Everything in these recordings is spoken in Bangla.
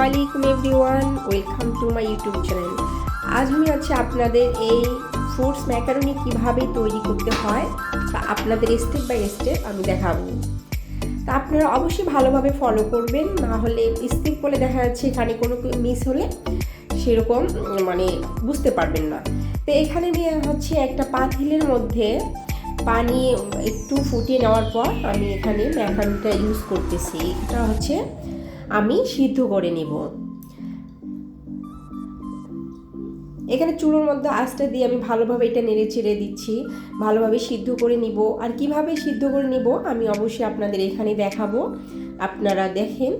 আলাইকুম everyone, welcome to my YouTube channel. আজ আমি হচ্ছে আপনাদের এই ফ্রুটস ম্যাকারনি কীভাবে তৈরি করতে হয় তা আপনাদের স্টেপ বাই স্টেপ আমি দেখাবো। তা আপনারা অবশ্যই ভালোভাবে ফলো করবেন, না হলে স্কিপ করলে দেখা যাচ্ছে এখানে কোনো মিস হলে সেরকম বুঝতে পারবেন না। তো এখানে আমি হচ্ছে একটা পাতিলের মধ্যে পানি একটু ফুটিয়ে নেওয়ার পর আমি এখানে ম্যাকারনিটা ইউজ করতেছি। এটা হচ্ছে আমি সিদ্ধ করে নিব। এখানে চুলোর মধ্যে আঁচটা দিয়ে আমি ভালোভাবে এটা নেড়ে চেড়ে দিচ্ছি, ভালোভাবে সিদ্ধ করে নিব। আর কিভাবে সিদ্ধ করে নিব আমি অবশ্যই আপনাদের এখানে দেখাবো, আপনারা দেখেন।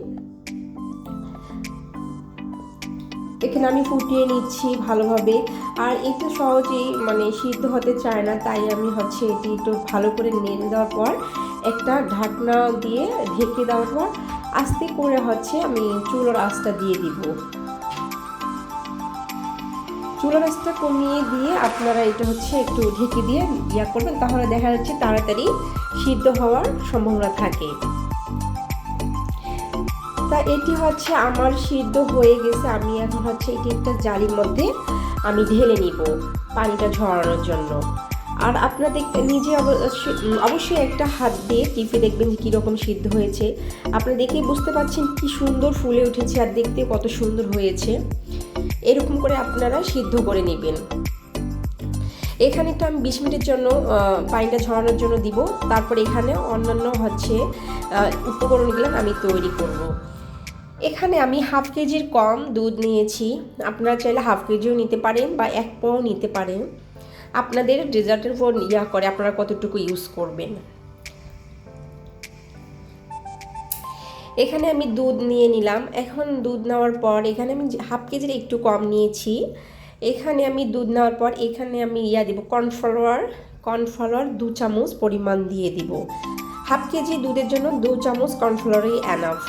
এখানে আমি ফুটিয়ে নিচ্ছি ভালোভাবে। আর এটা সহজেই সিদ্ধ হতে চায় না, তাই আমি হচ্ছে এটি একটু ভালো করে নেড়ে দেওয়ার পর একটা ঢাকনা দিয়ে ঢেকে দেওয়ার পর আস্তে করে হচ্ছে আমি চুলোর আঁচটা দিয়ে দিব। চুলোর আঁচটা কমিয়ে দিয়ে আপনারা এটা হচ্ছে একটু ঢেকে দিয়ে করবেন, তাহলে দেখা যাচ্ছে তাড়াতাড়ি সিদ্ধ হওয়ার সম্ভাবনা থাকে। তা এটি হচ্ছে আমার সিদ্ধ হয়ে গেছে। আমি এখন হচ্ছে এটি একটা জালির মধ্যে আমি ঢেলে নিব পানিটা ঝরানোর জন্য। আর আপনারা নিজে অবশ্যই একটা হাত দিয়ে টিপে দেখবেন যে কীরকম সিদ্ধ হয়েছে। আপনারা দেখেই বুঝতে পারছেন কি সুন্দর ফুলে উঠেছে আর দেখতে কত সুন্দর হয়েছে। এরকম করে আপনারা সিদ্ধ করে নেবেন। এখানে তো আমি 20 মিনিটের জন্য পানিটা ঝরানোর জন্য দিব। তারপর এখানে অন্যান্য হচ্ছে উপকরণগুলো আমি তৈরি করব। এখানে আমি হাফ কেজির কম দুধ নিয়েছি। আপনারা চাইলে হাফ কেজিও নিতে পারেন বা 1 পাও নিতে পারেন, আপনাদের ডেজার্টের উপর করে আপনারা কতটুকু ইউজ করবেন। এখানে আমি দুধ নিয়ে নিলাম। এখন দুধ নেওয়ার পর এখানে আমি হাফ কেজির একটু কম নিয়েছি। এখানে আমি দুধ নেওয়ার পর এখানে আমি দিব কর্নফ্লাওয়ার 2 চামচ পরিমাণ দিয়ে দিব। হাফ কেজি দুধের জন্য 2 চামচ কর্নফ্লাওয়ারই এনাফ।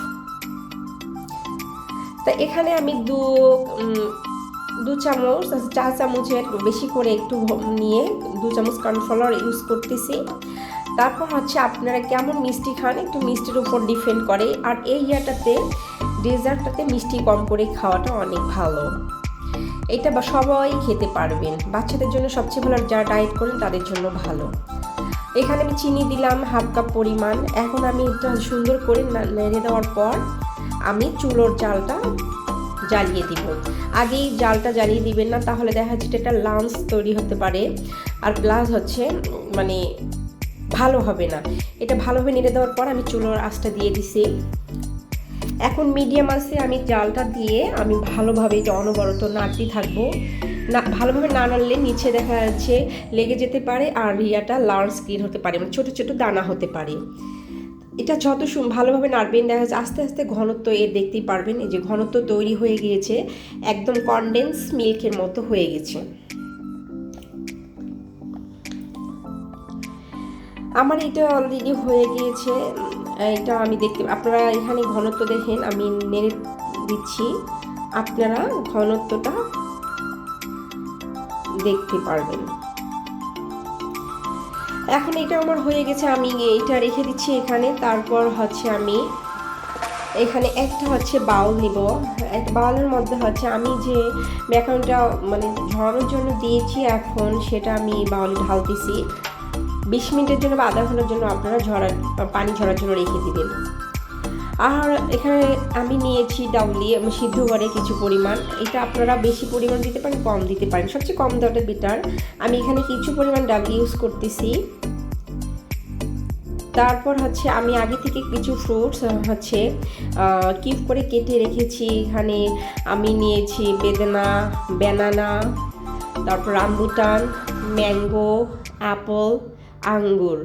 তা এখানে আমি দু চামচ 4 চামচের বেশি করে একটু নিয়ে 2 চামচ কর্নফ্লাওয়ার ইউজ করতেছি। তারপর হচ্ছে আপনারা কেমন মিষ্টি খান, একটু মিষ্টির উপর ডিপেন্ড করে। আর এই ডেজার্টটাতে মিষ্টি কম করে খাওয়াটা অনেক ভালো। এটা সবাই খেতে পারবেন, বাচ্চাদের জন্য সবচেয়ে ভালো, যারা ডায়েট করেন তাদের জন্য ভালো। এখানে আমি চিনি দিলাম হাফ কাপ পরিমাণ। এখন আমি এটা সুন্দর করে নেড়ে দেওয়ার পর আমি চুলোর জালটা জ্বালিয়ে দিব। আগেই জালটা জ্বালিয়ে দিবেন না, তাহলে দেখা যাচ্ছে এটা লাঞ্চ তৈরি হতে পারে আর প্লাস হচ্ছে ভালো হবে না। এটা ভালোভাবে নেড়ে দেওয়ার পর আমি চুলোর আঁচটা দিয়ে দিছি। এখন মিডিয়াম আঁচে আমি জালটা দিয়ে আমি ভালোভাবে এটা অনবরত নাড়তে থাকবো। না ভালোভাবে না নাড়লে নিচে দেখা যাচ্ছে লেগে যেতে পারে আর লার্জ স্কিন হতে পারে, ছোট ছোট দানা হতে পারে। এটা যত ভালোভাবে নাড়বেন দেখা যাচ্ছে আস্তে আস্তে ঘনত্ব দেখতেই পারবেন। এই যে ঘনত্ব তৈরি হয়ে গিয়েছে, একদম কনডেন্স মিল্কের মতো হয়ে গেছে। আমার এটা অলরেডি হয়ে গিয়েছে। এটা আমি আপনারা এখানে ঘনত্ব দেখেন, আমি নেড়ে দিচ্ছি, আপনারা ঘনত্বটা দেখতে পারবেন। এখন এটা আমার হয়ে গেছে, আমি এইটা রেখে দিচ্ছি এখানে। তারপর হচ্ছে আমি এখানে একটা হচ্ছে বাউল নিব। একটা বাউলের মধ্যে হচ্ছে আমি যে ম্যাকারনিটা ঝরানোর জন্য দিয়েছি, এখন সেটা আমি বাউলে ঢালতেছি। 20 মিনিটের জন্য বা আধা ঘন্টার জন্য আপনারা পানি ঝরার জন্য রেখে দিবেন। আর এখানে আমি নিয়েছি ডাউলি সিদ্ধ করে কিছু পরিমাণ। এটা আপনারা বেশি পরিমাণ দিতে পারেন, কম দিতে পারেন, সবচেয়ে কম দেওয়াটা বেটার। আমি এখানে কিছু পরিমাণ ডাউলি ইউজ করতেছি। তারপর হচ্ছে আমি আগে থেকে কিছু ফ্রুটস হচ্ছে কিউব করে কেটে রেখেছি। এখানে আমি নিয়েছি ব্যানানা, তারপর রামবুটান, ম্যাঙ্গো, অ্যাপল, আঙ্গুর,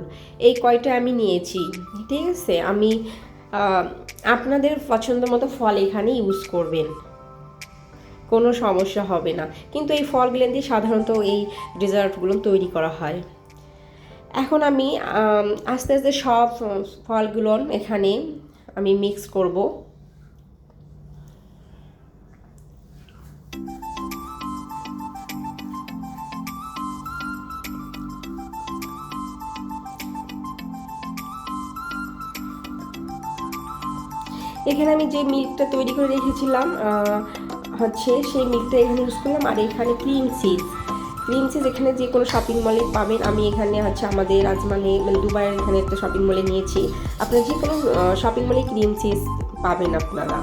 এই কয়টা আমি নিয়েছি। ঠিক আছে, আমি আপনাদের পছন্দ মতো ফল এখানে ইউজ করবেন, কোনো সমস্যা হবে না। কিন্তু এই ফলগুলো দিয়ে সাধারণত এই ডেজার্টগুলো তৈরি করা হয়। এখন আমি আস্তে আস্তে সব ফলগুলো এখানে আমি মিক্স করব। এখানে আমি যে মিল্কটা তৈরি করে রেখেছিলাম হচ্ছে সেই মিল্কটা এখানে ইউজ করলাম। আর এখানে ক্রিম চিজ এখানে যে কোনো শপিং মলে পাবেন। আমি এখানে হচ্ছে আমাদের আজমানে মানে দুবাইয়ের এখানে একটা শপিং মলে নিয়েছি। আপনারা যে কোনো শপিং মলে ক্রিম চিজ পাবেন আপনারা।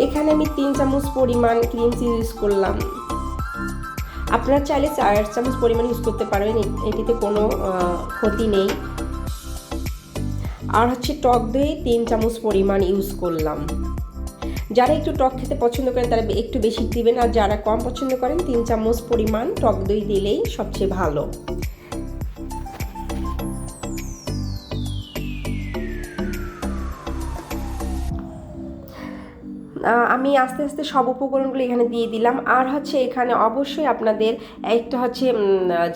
এখানে আমি 3 চামচ পরিমাণ ক্রিম চিজ ইউজ করলাম। আপনারা চাইলে 4 চামচ পরিমাণ ইউজ করতে পারবেন, এটিতে কোনো ক্ষতি নেই। আর হচ্ছে টক দই 3 চামচ পরিমাণ ইউজ করলাম। যারা একটু টক খেতে পছন্দ করেন তারা একটু বেশি দিবেন, আর যারা কম পছন্দ করেন 3 চামচ পরিমাণ টক দই দিলেই সবচেয়ে ভালো। আমি আস্তে আস্তে সব উপকরণগুলো এখানে দিয়ে দিলাম। আর হচ্ছে এখানে অবশ্যই আপনাদের একটা হচ্ছে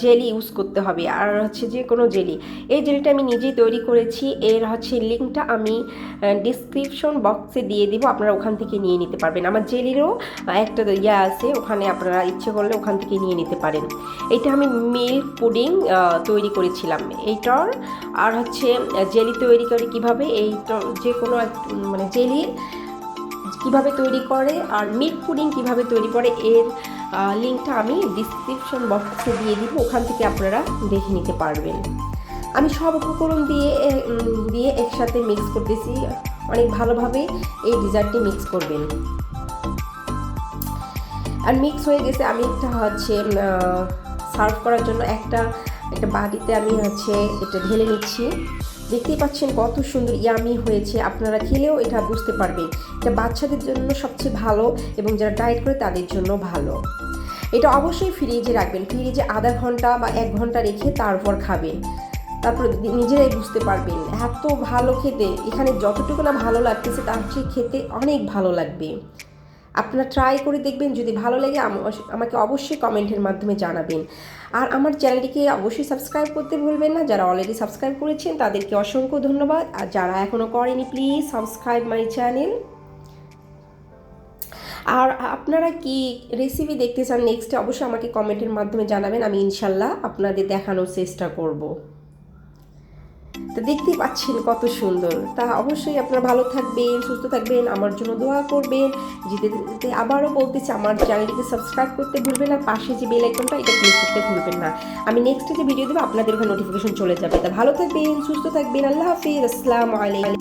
জেলি ইউজ করতে হবে, আর হচ্ছে যে কোনো জেলি। এই জেলিটা আমি নিজেই তৈরি করেছি, এর হচ্ছে লিঙ্কটা আমি ডিসক্রিপশন বক্সে দিয়ে দিব, আপনারা ওখান থেকে নিয়ে নিতে পারবেন। আমার জেলিরও একটা ইয়ে আছে, ওখানে আপনারা ইচ্ছে করলে ওখান থেকে নিয়ে নিতে পারেন। এটা আমি মিল্ক পুডিং তৈরি করেছিলাম এইটার। আর হচ্ছে জেলি তৈরি করে কীভাবে, এইটা যে কোনো মানে জেলি কিভাবে তৈরি করে আর মিল্ক পুডিং কিভাবে তৈরি করে এর লিঙ্কটা আমি ডিসক্রিপশন বক্সে দিয়ে দিব, ওখান থেকে আপনারা দেখে নিতে পারবেন। আমি সব উপকরণ দিয়ে একসাথে মিক্স করতেছি, অনেক ভালোভাবে এই ডেজার্টটি মিক্স করবেন। আর মিক্স হয়ে গেছে, আমি একটা হচ্ছে সার্ভ করার জন্য একটা বাটিতে আমি হচ্ছে এটা ঢেলে নিচ্ছি। দেখতেই পাচ্ছেন কত সুন্দর ইয়ামি হয়েছে, আপনারা খেলেও এটা বুঝতে পারবেন। এটা বাচ্চাদের জন্য সবচেয়ে ভালো এবং যারা ডায়েট করে তাদের জন্য ভালো। এটা অবশ্যই ফ্রিজে রাখবেন, ফ্রিজে আধা ঘন্টা বা 1 ঘন্টা রেখে তারপর খাবেন, তারপর নিজেরাই বুঝতে পারবেন এত ভালো খেতে। এখানে যতটুকু না ভালো লাগতেছে তার চেয়ে খেতে অনেক ভালো লাগবে। আপনারা ট্রাই করে দেখবেন, যদি ভালো লাগে আমাকে অবশ্যই কমেন্টের মাধ্যমে জানাবেন। আর আমার চ্যানেলটিকে অবশ্যই সাবস্ক্রাইব করতে ভুলবেন না। যারা অলরেডি সাবস্ক্রাইব করেছেন তাদেরকে অসংখ্য ধন্যবাদ, আর যারা এখনও করেনি প্লিজ সাবস্ক্রাইব মাই চ্যানেল। আর আপনারা কি রেসিপি দেখতে চান নেক্সটে অবশ্যই আমাকে কমেন্টের মাধ্যমে জানাবেন, আমি ইনশাল্লাহ আপনাদের দেখানোর চেষ্টা করব। তো দেখতেই পাচ্ছেন কত সুন্দর। তা অবশ্যই আপনারা ভালো থাকবেন, সুস্থ থাকবেন, আমার জন্য দোয়া করবেন। যেতে আবারও বলতেছি আমার চ্যানেলটিকে সাবস্ক্রাইব করতে ভুলবেন না, পাশে যে বেল আইকনটা এটা ক্লিক করতে ভুলবেন না। আমি নেক্সটে যে ভিডিও দেবো আপনাদের ওখানে নোটিফিকেশন চলে যাবে। তা ভালো থাকবেন, সুস্থ থাকবেন, আল্লাহ হাফিজ, আসসালামু আলাইকুম।